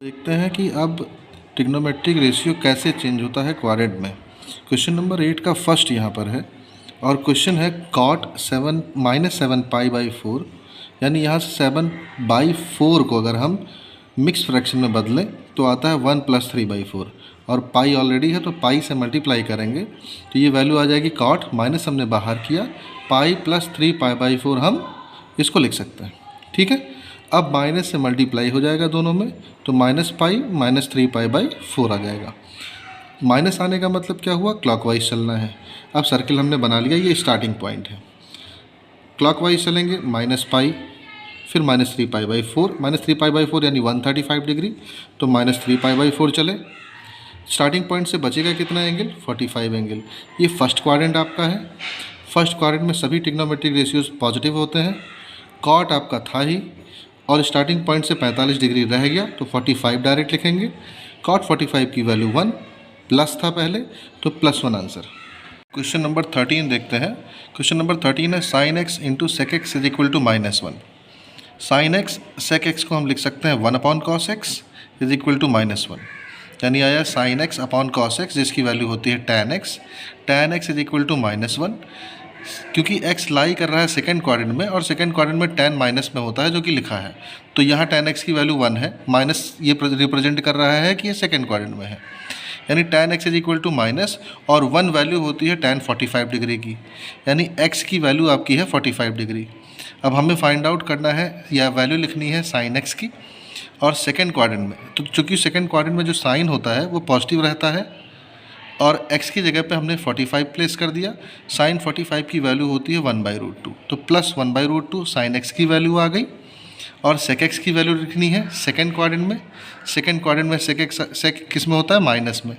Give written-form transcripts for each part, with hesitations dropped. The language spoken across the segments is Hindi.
देखते हैं कि अब ट्रिग्नोमेट्रिक रेशियो कैसे चेंज होता है क्वाड्रेंट में। क्वेश्चन नंबर 8 का फर्स्ट यहाँ पर है और क्वेश्चन है कॉट -7 पाई/4, यानी यहाँ से 7/4 को अगर हम मिक्स फ्रैक्शन में बदलें तो आता है 1 + 3/4 और पाई ऑलरेडी है तो पाई से मल्टीप्लाई करेंगे तो ये वैल्यू आ जाएगी कॉट माइनस हमने बाहर किया पाई + 3 पाई/4 हम इसको लिख सकते हैं। ठीक है, अब माइनस से मल्टीप्लाई हो जाएगा दोनों में तो -पाई -3 पाई/4 आ जाएगा। माइनस आने का मतलब क्या हुआ, क्लॉकवाइज चलना है। अब सर्किल हमने बना लिया, ये स्टार्टिंग पॉइंट है। क्लॉकवाइज चलेंगे -पाई फिर -3 पाई/4 -3 पाई/4 यानी 135 डिग्री तो -3 पाई/4 चले। स्टार्टिंग पॉइंट से बचेगा कितना एंगल, 45 एंगल। ये फर्स्ट क्वाड्रेंट आपका है। फर्स्ट क्वाड्रेंट में सभी ट्रिग्नोमेट्रिक रेशियोज पॉजिटिव होते हैं। कॉट आपका था ही और स्टार्टिंग पॉइंट से 45 डिग्री रह गया तो 45 डायरेक्ट लिखेंगे। कॉट 45 की वैल्यू 1 प्लस था पहले तो +1 आंसर। क्वेश्चन नंबर 13 देखते हैं। क्वेश्चन नंबर 13 है sin x × sec x = -1। sin x sec x को हम लिख सकते हैं 1/cos x = -1, यानी आया sin x / cos x जिसकी वैल्यू होती है tan x। tan x = -1 क्योंकि x लाई कर रहा है सेकंड क्वाड्रेंट में और सेकंड क्वाड्रेंट में tan माइनस में होता है जो कि लिखा है, तो यहाँ tan x की वैल्यू 1 है, माइनस ये रिप्रेजेंट कर रहा है कि ये सेकंड क्वाड्रेंट में है, यानी tan x = और 1 वैल्यू होती है tan 45 डिग्री की, यानी x की वैल्यू आपकी है 45 डिग्री। अब हमें फाइंड आउट करना है या वैल्यू लिखनी है sin x की और सेकेंड क्वाड्रेंट में, तो चूँकि सेकेंड क्वाड्रेंट में जो साइन होता है वो पॉजिटिव रहता है और x की जगह पे हमने 45 प्लेस कर दिया। साइन 45 की वैल्यू होती है 1/√2, तो +1/√2 साइन x की वैल्यू आ गई। और sec x की वैल्यू लिखनी है सेकंड क्वाड्रेंट में। सेकंड क्वाड्रेंट में sec किस में होता है, माइनस में,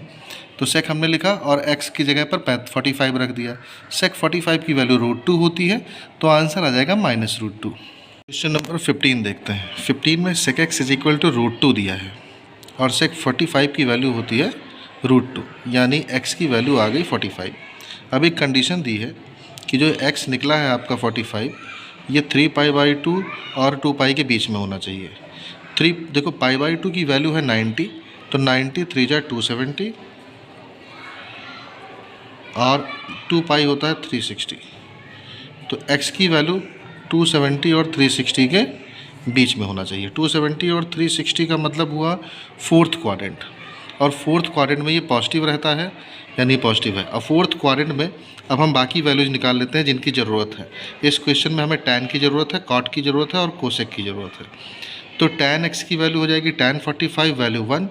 तो sec हमने लिखा और x की जगह पर 45 रख दिया। sec 45 की वैल्यू √2 होती है तो आंसर आ जाएगा -√2। क्वेश्चन नंबर 15 देखते हैं। 15 में sec x = √2 दिया है और sec 45 की वैल्यू होती है √2, यानी x की वैल्यू आ गई 45। अब एक कंडीशन दी है कि जो x निकला है आपका 45 ये 3π/2 और 2π के बीच में होना चाहिए। देखो π/2 की वैल्यू है 90, तो 90 3 × 270 और 2π होता है 360, तो x की वैल्यू 270 और 360 के बीच में होना चाहिए। 270 और 360 का मतलब हुआ फोर्थ क्वाड्रेंट, और फोर्थ क्वाड्रेंट में ये पॉजिटिव रहता है यानी पॉजिटिव है। अब फोर्थ क्वाड्रेंट में अब हम बाकी वैल्यूज निकाल लेते हैं जिनकी ज़रूरत है। इस क्वेश्चन में हमें tan की ज़रूरत है, cot की ज़रूरत है और cosec की ज़रूरत है। तो tan x की वैल्यू हो जाएगी tan 45 वैल्यू 1।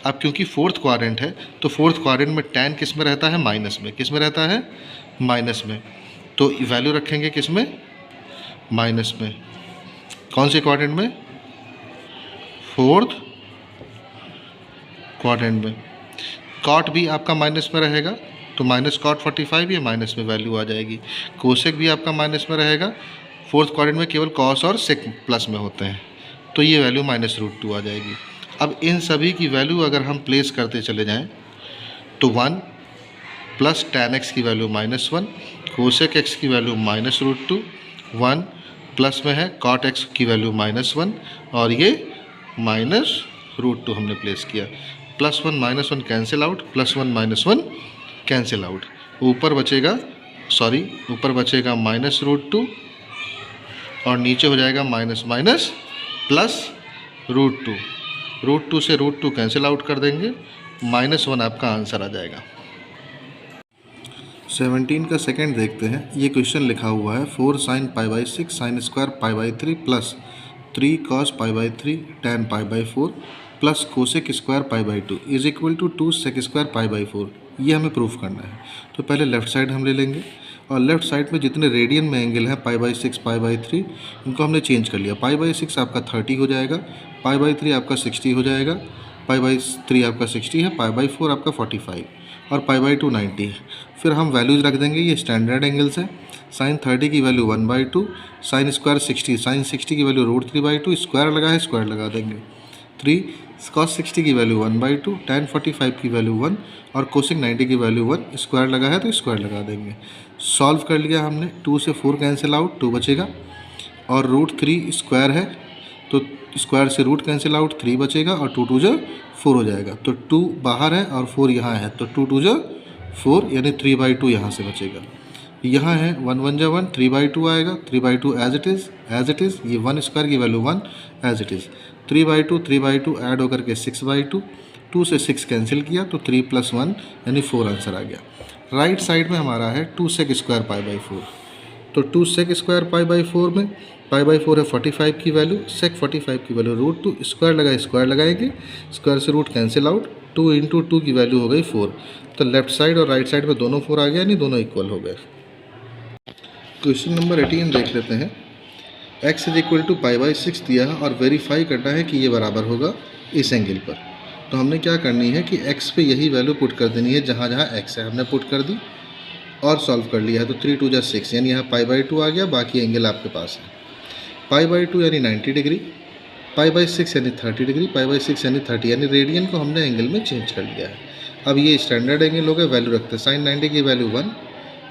अब क्योंकि फोर्थ क्वाड्रेंट है तो फोर्थ क्वाड्रेंट में tan किस में रहता है, माइनस में। किस में रहता है, माइनस में, तो वैल्यू रखेंगे किस में, माइनस में। कौन से क्वाड्रेंट में, फोर्थ क्वाड्रेंट में। कॉट भी आपका माइनस में रहेगा तो -cot 45 ये माइनस में वैल्यू आ जाएगी। कोसेक भी आपका माइनस में रहेगा, फोर्थ क्वाड्रेंट में केवल कॉस और सेक प्लस में होते हैं, तो ये वैल्यू -√2 आ जाएगी। अब इन सभी की वैल्यू अगर हम प्लेस करते चले जाएं तो 1 प्लस tan x की वैल्यू -1, कोसेक x की वैल्यू -√2, 1 प्लस में है cot x की वैल्यू -1 और ये -√2 हमने प्लेस किया। +1 -1 कैंसिल आउट, +1 -1 कैंसिल आउट, ऊपर बचेगा -√2 और नीचे हो जाएगा माइनस +√2। √2 से √2 कैंसिल आउट कर देंगे, -1 आपका आंसर आ जाएगा। 17 का सेकंड देखते हैं। ये क्वेश्चन लिखा हुआ है 4 sin π/6 sin square π/3 + 3 cos π/3 tan π/4 + cosec square π/2 = 2 sec square π/4। ये हमें प्रूफ करना है। तो पहले लेफ़्ट साइड हम ले लेंगे और लेफ़्ट साइड में जितने रेडियन में एंगल हैं π/6 π/3 इनको हमने चेंज कर लिया। π/6 आपका 30 हो जाएगा, π/3 आपका 60 हो जाएगा, π/3 आपका 60 है, π/4 आपका 45 और π/2 90 है। फिर हम वैल्यूज़ रख देंगे, ये स्टैंडर्ड एंगल्स है। साइन 30 की वैल्यू 1/2, साइन स्क्वायर 60, साइन 60 की वैल्यू √3/2, स्क्वायर लगा है स्क्वायर लगा देंगे। 3 cos 60 की वैल्यू 1/2, tan 45 की वैल्यू 1 और कोसेक 90 की वैल्यू 1, स्क्वायर लगा है तो स्क्वायर लगा देंगे। सॉल्व कर लिया हमने, 2 से 4 कैंसिल आउट, 2 बचेगा और √3 स्क्वायर है तो स्क्वायर से रूट कैंसिल आउट, 3 बचेगा और 2 2 जा 4 हो जाएगा। तो 2 बाहर है और 4 यहाँ है, तो 2 2 जा 4 यानी 3/2 यहाँ से बचेगा। यहाँ है 1 1 जा 1, 3/2 आएगा, 3/2 एज इट इज़, ये 1 स्क्वायर की value 1 as it is, 3/2 add होकर के 6/2, 2 से 6 कैंसिल किया तो 3 + 1 यानी 4 आंसर आ गया। राइट साइड में हमारा है 2 sec स्क्वायर π/4। तो 2 sec स्क्वायर π/4 में π/4 है 45 की वैल्यू, sec 45 की वैल्यू √2, स्क्वायर लगाएंगे, स्क्वायर से रूट कैंसिल आउट, 2 × 2 की वैल्यू हो गई 4। तो लेफ्ट साइड और राइट साइड में दोनों 4 आ गया, यानी दोनों इक्वल हो गए। क्वेश्चन नंबर 18 देख लेते हैं। x = π/6 दिया है और वेरीफाई करना है कि ये बराबर होगा इस एंगल पर। तो हमने क्या करनी है कि x पे यही वैल्यू पुट कर देनी है जहाँ जहाँ x है, हमने पुट कर दी और सॉल्व कर लिया है। तो 3 2 जा 6 यानी यहाँ π/2 आ गया, बाकी एंगल आपके पास है। π/2 यानी 90 डिग्री, π/6 यानी 30 डिग्री, π/6 यानी 30, यानी रेडियन को हमने एंगल में चेंज कर लिया है। अब ये स्टैंडर्ड एंगल हो गया, वैल्यू रखते हैं। sin 90 की वैल्यू 1,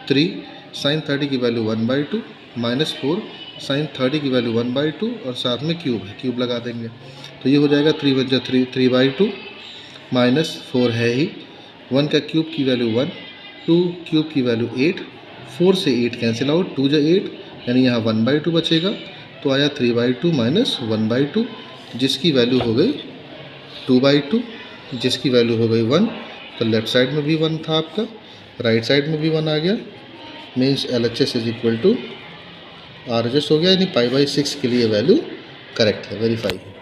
3, sin 30 की वैल्यू 1/2, -4, sin 30 की वैल्यू 1/2 और साथ में क्यूब है, क्यूब लगा देंगे। तो ये हो जाएगा 3 × 3 3/2 -4 है ही, 1 का क्यूब की वैल्यू 1, 2 क्यूब की वैल्यू 8, 4 से 8 कैंसिल आउट, 2 जा 8 यानी यहाँ 1/2 बचेगा। तो आया 3/2 - 1/2 जिसकी वैल्यू हो गई 2/2, जिसकी वैल्यू हो गई 1। तो लेफ्ट साइड में भी 1 था आपका, राइट साइड में भी 1 आ गया, मीन्स LHS = RHS हो गया, यानी π/6 के लिए वैल्यू करेक्ट है, वेरीफाई है।